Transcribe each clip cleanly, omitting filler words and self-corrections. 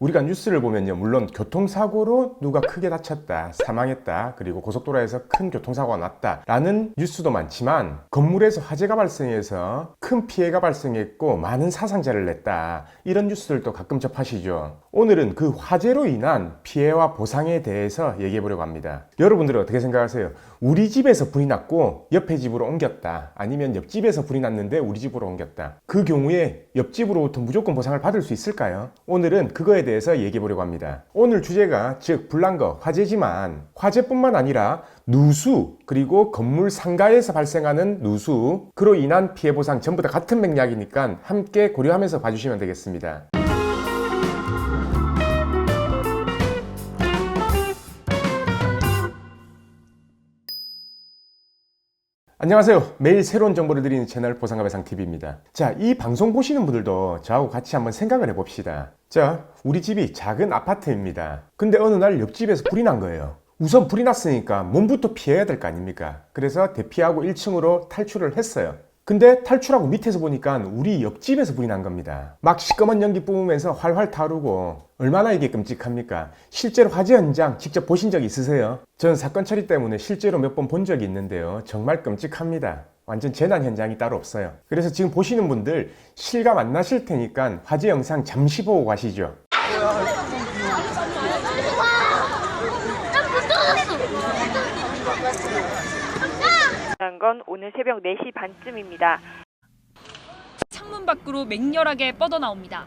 우리가 뉴스를 보면요, 물론 교통사고로 누가 크게 다쳤다, 사망했다, 그리고 고속도로에서 큰 교통사고가 났다 라는 뉴스도 많지만, 건물에서 화재가 발생해서 큰 피해가 발생했고 많은 사상자를 냈다, 이런 뉴스들도 가끔 접하시죠. 오늘은 그 화재로 인한 피해와 보상에 대해서 얘기해 보려고 합니다. 여러분들은 어떻게 생각하세요? 우리 집에서 불이 났고 옆에 집으로 옮겼다, 아니면 옆집에서 불이 났는데 우리 집으로 옮겼다, 그 경우에 옆집으로부터 무조건 보상을 받을 수 있을까요? 오늘은 그거에 대해서 얘기해 보려고 합니다. 오늘 주제가 즉 불난 거 화재지만, 화재뿐만 아니라 누수, 그리고 건물 상가에서 발생하는 누수, 그로 인한 피해 보상 전부 다 같은 맥락이니까 함께 고려하면서 봐주시면 되겠습니다. 안녕하세요. 매일 새로운 정보를 드리는 채널 보상가배상TV입니다. 자, 이 방송 보시는 분들도 저하고 같이 한번 생각을 해봅시다. 자, 우리 집이 작은 아파트입니다. 근데 어느 날 옆집에서 불이 난 거예요. 우선 불이 났으니까 몸부터 피해야 될 거 아닙니까? 그래서 대피하고 1층으로 탈출을 했어요. 근데 탈출하고 밑에서 보니까 우리 옆집에서 불이 난 겁니다. 막 시꺼먼 연기 뿜으면서 활활 타오르고, 얼마나 이게 끔찍합니까? 실제로 화재 현장 직접 보신 적 있으세요? 전 사건 처리 때문에 실제로 몇 번 본 적이 있는데요, 정말 끔찍합니다. 완전 재난 현장이 따로 없어요. 그래서 지금 보시는 분들 실감 안 나실 테니까 화재 영상 잠시 보고 가시죠. 난 건 오늘 새벽 4시 반쯤입니다. 창문 밖으로 맹렬하게 뻗어나옵니다.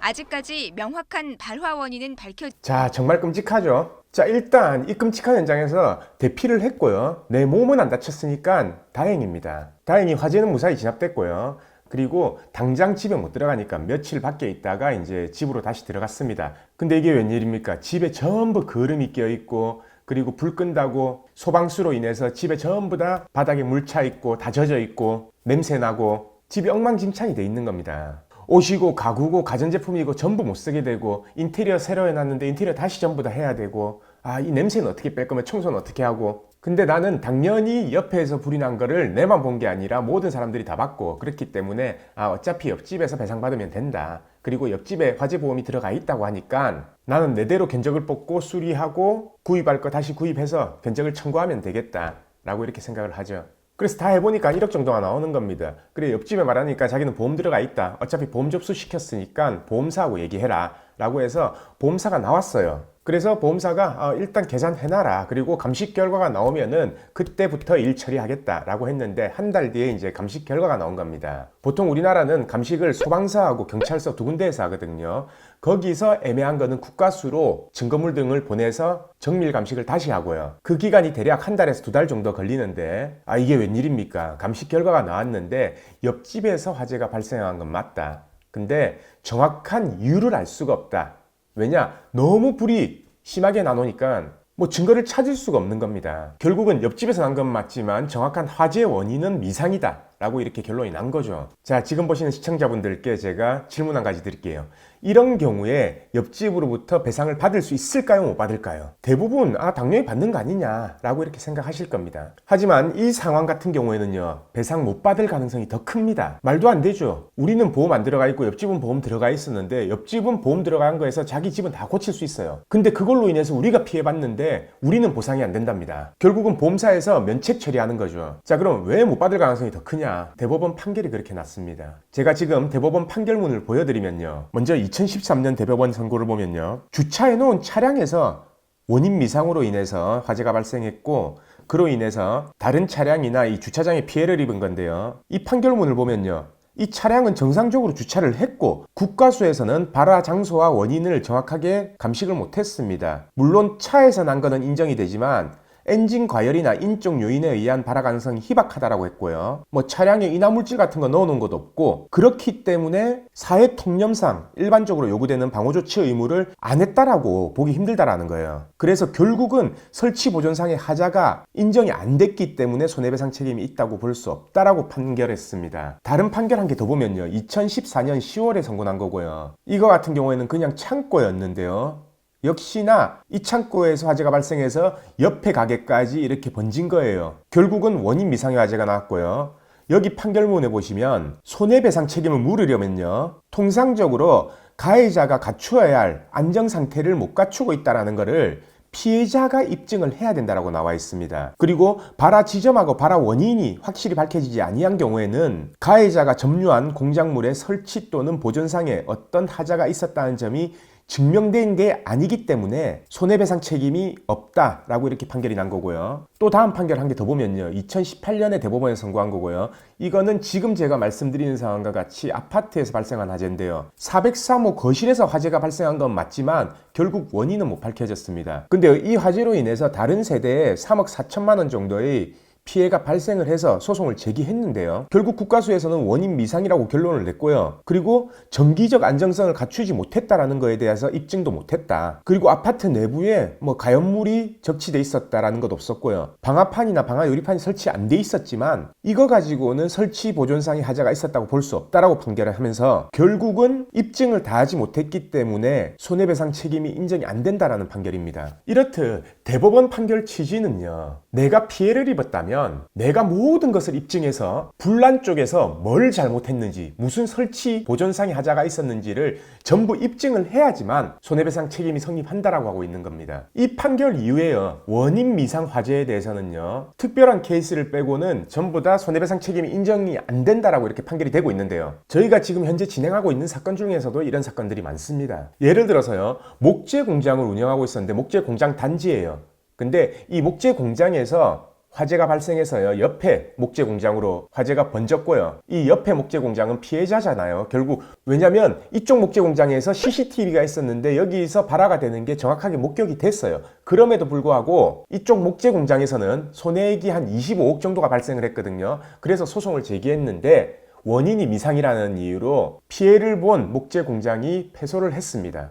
아직까지 명확한 발화 원인은 자, 정말 끔찍하죠? 자, 일단 이 끔찍한 현장에서 대피를 했고요. 내 몸은 안 다쳤으니까 다행입니다. 다행히 화재는 무사히 진압됐고요. 그리고 당장 집에 못 들어가니까 며칠 밖에 있다가 이제 집으로 다시 들어갔습니다. 근데 이게 웬일입니까? 집에 전부 거름이 껴있고, 그리고 불 끈다고 소방수로 인해서 집에 전부 다 바닥에 물 차 있고 다 젖어 있고 냄새 나고 집이 엉망진창이 돼 있는 겁니다. 옷이고 가구고 가전제품이고 전부 못 쓰게 되고, 인테리어 새로 해놨는데 인테리어 다시 전부 다 해야 되고, 이 냄새는 어떻게 뺄 거면 청소는 어떻게 하고. 근데 나는 당연히 옆에서 불이 난 거를 내만 본 게 아니라 모든 사람들이 다 봤고, 그렇기 때문에 어차피 옆집에서 배상받으면 된다, 그리고 옆집에 화재보험이 들어가 있다고 하니까 나는 내대로 견적을 뽑고 수리하고 구입할 거 다시 구입해서 견적을 청구하면 되겠다 라고 이렇게 생각을 하죠. 그래서 다 해보니까 1억 정도가 나오는 겁니다. 그래, 옆집에 말하니까 자기는 보험 들어가 있다, 어차피 보험 접수 시켰으니까 보험사하고 얘기해라 라고 해서 보험사가 나왔어요. 그래서 보험사가 일단 계산해놔라, 그리고 감식 결과가 나오면은 그때부터 일 처리하겠다 라고 했는데, 한 달 뒤에 이제 감식 결과가 나온 겁니다. 보통 우리나라는 감식을 소방서하고 경찰서 두 군데에서 하거든요. 거기서 애매한 거는 국가수로 증거물 등을 보내서 정밀 감식을 다시 하고요. 그 기간이 대략 한 달에서 2달 정도 걸리는데, 이게 웬일입니까? 감식 결과가 나왔는데 옆집에서 화재가 발생한 건 맞다. 근데 정확한 이유를 알 수가 없다. 왜냐? 너무 불이 심하게 나노니까 증거를 찾을 수가 없는 겁니다. 결국은 옆집에서 난 건 맞지만 정확한 화재의 원인은 미상이다 라고 이렇게 결론이 난 거죠. 자, 지금 보시는 시청자분들께 제가 질문 한 가지 드릴게요. 이런 경우에 옆집으로부터 배상을 받을 수 있을까요? 못 받을까요? 대부분 당연히 받는 거 아니냐 라고 이렇게 생각하실 겁니다. 하지만 이 상황 같은 경우에는요, 배상 못 받을 가능성이 더 큽니다. 말도 안 되죠. 우리는 보험 안 들어가 있고 옆집은 보험 들어가 있었는데, 옆집은 보험 들어간 거에서 자기 집은 다 고칠 수 있어요. 근데 그걸로 인해서 우리가 피해봤는데 우리는 보상이 안 된답니다. 결국은 보험사에서 면책 처리하는 거죠. 자, 그럼 왜 못 받을 가능성이 더 크냐? 대법원 판결이 그렇게 났습니다. 제가 지금 대법원 판결문을 보여드리면요, 먼저 2013년 대법원 선고를 보면요, 주차해 놓은 차량에서 원인 미상으로 인해서 화재가 발생했고, 그로 인해서 다른 차량이나 이 주차장에 피해를 입은 건데요, 이 판결문을 보면요, 이 차량은 정상적으로 주차를 했고 국과수에서는 발화 장소와 원인을 정확하게 감식을 못했습니다. 물론 차에서 난 거는 인정이 되지만 엔진 과열이나 인적 요인에 의한 발화 가능성이 희박하다라고 했고요. 차량에 인화물질 같은 거 넣어놓은 것도 없고, 그렇기 때문에 사회 통념상 일반적으로 요구되는 방호조치 의무를 안 했다라고 보기 힘들다라는 거예요. 그래서 결국은 설치 보존상의 하자가 인정이 안 됐기 때문에 손해배상 책임이 있다고 볼 수 없다라고 판결했습니다. 다른 판결 한 개 더 보면요, 2014년 10월에 선고난 거고요. 이거 같은 경우에는 그냥 창고였는데요, 역시나 이 창고에서 화재가 발생해서 옆에 가게까지 이렇게 번진 거예요. 결국은 원인 미상의 화재가 나왔고요. 여기 판결문에 보시면 손해배상 책임을 물으려면요, 통상적으로 가해자가 갖추어야 할 안정 상태를 못 갖추고 있다는 것을 피해자가 입증을 해야 된다고 나와 있습니다. 그리고 발화 지점하고 발화 원인이 확실히 밝혀지지 아니한 경우에는 가해자가 점유한 공작물의 설치 또는 보존상에 어떤 하자가 있었다는 점이 증명된 게 아니기 때문에 손해배상 책임이 없다라고 이렇게 판결이 난 거고요. 또 다음 판결 한 개 더 보면요. 2018년에 대법원에 선고한 거고요. 이거는 지금 제가 말씀드리는 상황과 같이 아파트에서 발생한 화재인데요. 403호 거실에서 화재가 발생한 건 맞지만 결국 원인은 못 밝혀졌습니다. 근데 이 화재로 인해서 다른 세대에 3억 4천만 원 정도의 피해가 발생을 해서 소송을 제기했는데요. 결국 국가수에서는 원인 미상이라고 결론을 냈고요. 그리고 정기적 안정성을 갖추지 못했다라는 거에 대해서 입증도 못했다. 그리고 아파트 내부에 가연물이 적치돼 있었다라는 것도 없었고요. 방화판이나 방화 유리판이 설치 안 돼 있었지만 이거 가지고는 설치 보존상의 하자가 있었다고 볼 수 없다라고 판결을 하면서 결국은 입증을 다하지 못했기 때문에 손해배상 책임이 인정이 안 된다라는 판결입니다. 이렇듯 대법원 판결 취지는요. 내가 피해를 입었다면 내가 모든 것을 입증해서 분란 쪽에서 뭘 잘못했는지 무슨 설치 보존상의 하자가 있었는지를 전부 입증을 해야지만 손해배상 책임이 성립한다라고 하고 있는 겁니다. 이 판결 이후에요. 원인 미상 화재에 대해서는요. 특별한 케이스를 빼고는 전부 다 손해배상 책임이 인정이 안 된다라고 이렇게 판결이 되고 있는데요. 저희가 지금 현재 진행하고 있는 사건 중에서도 이런 사건들이 많습니다. 예를 들어서요. 목재 공장을 운영하고 있었는데 목재 공장 단지예요. 근데 이 목재 공장에서 화재가 발생해서요. 옆에 목재 공장으로 화재가 번졌고요. 이 옆에 목재 공장은 피해자잖아요. 결국 왜냐면 이쪽 목재 공장에서 CCTV가 있었는데 여기서 발화가 되는 게 정확하게 목격이 됐어요. 그럼에도 불구하고 이쪽 목재 공장에서는 손해액이 한 25억 정도가 발생을 했거든요. 그래서 소송을 제기했는데 원인이 미상이라는 이유로 피해를 본 목재 공장이 패소를 했습니다.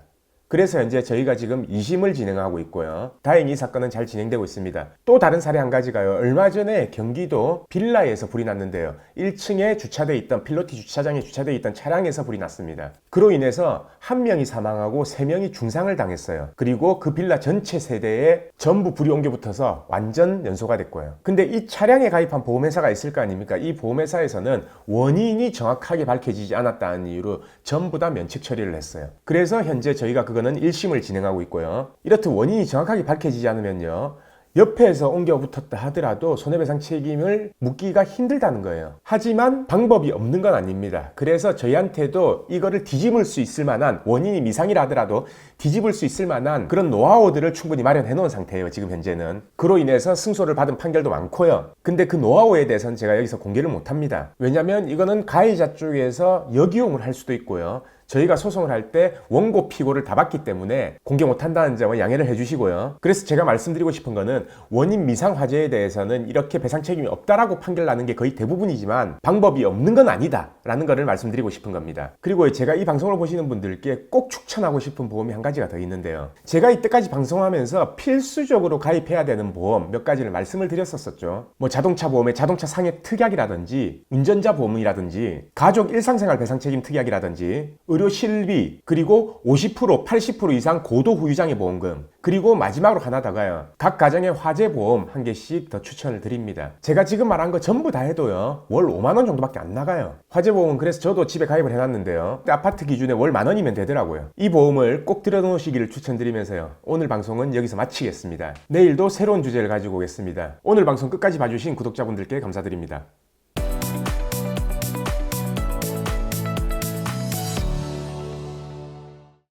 그래서 현재 저희가 지금 2심을 진행하고 있고요. 다행히 이 사건은 잘 진행되고 있습니다. 또 다른 사례 한 가지가요. 얼마 전에 경기도 빌라에서 불이 났는데요. 1층에 주차되어 있던 필로티 주차장에 주차되어 있던 차량에서 불이 났습니다. 그로 인해서 1명이 사망하고 3명이 중상을 당했어요. 그리고 그 빌라 전체 세대에 전부 불이 옮겨 붙어서 완전 연소가 됐고요. 근데 이 차량에 가입한 보험회사가 있을 거 아닙니까? 이 보험회사에서는 원인이 정확하게 밝혀지지 않았다는 이유로 전부 다 면책 처리를 했어요. 그래서 현재 저희가 그거는 1심을 진행하고 있고요. 이렇듯 원인이 정확하게 밝혀지지 않으면요. 옆에서 옮겨 붙었다 하더라도 손해배상 책임을 묻기가 힘들다는 거예요. 하지만 방법이 없는 건 아닙니다. 그래서 저희한테도 이거를 뒤집을 수 있을 만한 원인이 미상이라 하더라도 뒤집을 수 있을 만한 그런 노하우들을 충분히 마련해 놓은 상태예요. 지금 현재는. 그로 인해서 승소를 받은 판결도 많고요. 근데 그 노하우에 대해서는 제가 여기서 공개를 못합니다. 왜냐면 이거는 가해자 쪽에서 역이용을 할 수도 있고요. 저희가 소송을 할 때 원고 피고를 다 받기 때문에 공개 못한다는 점은 양해를 해주시고요. 그래서 제가 말씀드리고 싶은 거는 원인 미상 화재에 대해서는 이렇게 배상 책임이 없다라고 판결 나는 게 거의 대부분이지만 방법이 없는 건 아니다라는 거를 말씀드리고 싶은 겁니다. 그리고 제가 이 방송을 보시는 분들께 꼭 추천하고 싶은 보험이 한 가지가 더 있는데요. 제가 이때까지 방송하면서 필수적으로 가입해야 되는 보험 몇 가지를 말씀을 드렸었죠. 자동차 보험의 자동차 상해 특약이라든지 운전자 보험이라든지 가족 일상생활 배상 책임 특약이라든지 의료 실비, 그리고 50%, 80% 이상 고도 후유장애 보험금, 그리고 마지막으로 하나 더가요. 각 가정의 화재 보험 한 개씩 더 추천을 드립니다. 제가 지금 말한 거 전부 다 해도요. 월 5만 원 정도밖에 안 나가요. 화재 보험은 그래서 저도 집에 가입을 해놨는데요. 아파트 기준에 월 10,000원이면 되더라고요. 이 보험을 꼭 들여놓으시기를 추천드리면서요. 오늘 방송은 여기서 마치겠습니다. 내일도 새로운 주제를 가지고 오겠습니다. 오늘 방송 끝까지 봐주신 구독자분들께 감사드립니다.